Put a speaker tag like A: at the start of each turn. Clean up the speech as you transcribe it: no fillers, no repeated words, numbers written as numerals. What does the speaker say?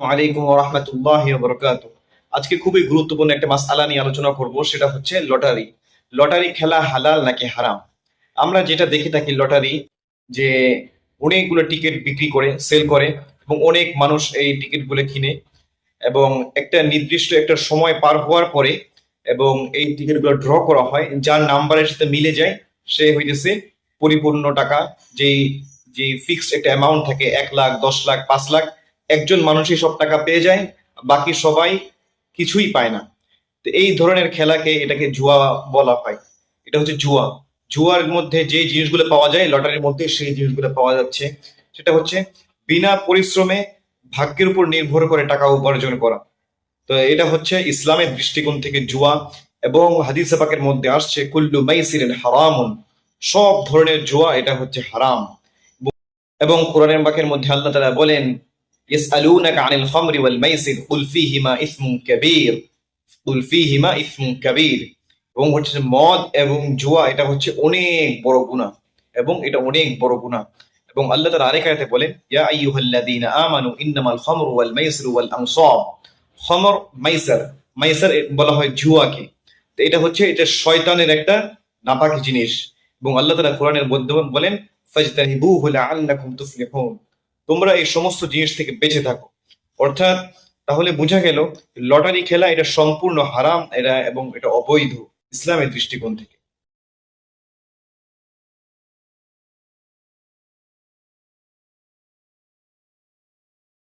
A: ওয়ালাইকুম রাহমাতুল্লাহি ওয়া বারাকাতুহু। আজকে খুবই গুরুত্বপূর্ণ একটা মাসআলা নিয়ে আলোচনা করব, সেটা হচ্ছে লটারি। লটারি খেলা হালাল নাকি হারাম? আমরা যেটা দেখে থাকি লটারি, যে অনেকগুলো টিকিট বিক্রি করে সেল করে এবং অনেক মানুষ এই টিকিটগুলো কিনে, এবং একটা নির্দিষ্ট একটা সময় পার হওয়ার পরে এবং এই টিকিটগুলো ড্র করা হয়, যার নাম্বারের সাথে মিলে যায় সে হইতেছে পরিপূর্ণ টাকা, যেই যে ফিক্সড একটা অ্যামাউন্ট থাকে, 1 লাখ, 10 লাখ, 5 লাখ, একজন মানুষই সব টাকা পেয়ে যায়, বাকি সবাই কিছুই পায় না। তো এই ধরনের খেলাকে, এটাকে জুয়া বলা হয়। এটা হচ্ছে জুয়া। জুয়ার মধ্যে যে জিনিসগুলো পাওয়া যায় লটারির মধ্যে সেই জিনিসগুলো পাওয়া যাচ্ছে। সেটা হচ্ছে বিনা পরিশ্রমে ভাগ্যের উপর নির্ভর করে টাকা উপার্জন করা। তো এটা হচ্ছে ইসলামের দৃষ্টিকোণ থেকে জুয়া। এবং হাদিসে পাকের মধ্যে আসছে কুল্লু মাইসিরিন হারামুন, সব ধরনের জুয়া এটা হচ্ছে হারাম। এবং কোরআনের বাক্যের মধ্যে আল্লাহ তাআলা বলেন, ইয়াসআলুনাকা আনিল খামরি ওয়াল মাইসির কুল ফীহিমা ইসমুন কাবীর, কুল ফীহিমা ইসমুন কাবীর। এবং হচ্ছে মদ এবং জুয়া এটা হচ্ছে অনেক বড় গুনাহ, এবং এটা অনেক বড় গুনাহ। এবং আল্লাহ তাআলা আরেক আয়াতে বলেন, ইয়া আইয়ুহাল্লাযীনা আমানু ইন্নামাল খামরু ওয়াল মাইসিরু ওয়াল আনসাব। খমর, মাইসার, মাইসার বলা হয় জুয়াকে। তো এটা হচ্ছে, এটা শয়তানের একটা নাপাক জিনিস। এবং আল্লাহ তাআলা কোরআনের মধ্যে বলেন, ফাজতানিবুহু লাআল্লাকুম তুফলিহুন, তোমরা এই সমস্ত জিনিস থেকে বেঁচে থাকো। অর্থাৎ তাহলে বোঝা গেল লটারি খেলা এটা সম্পূর্ণ হারাম, এটা এবং এটা অবৈধ ইসলামের দৃষ্টিকোণ থেকে।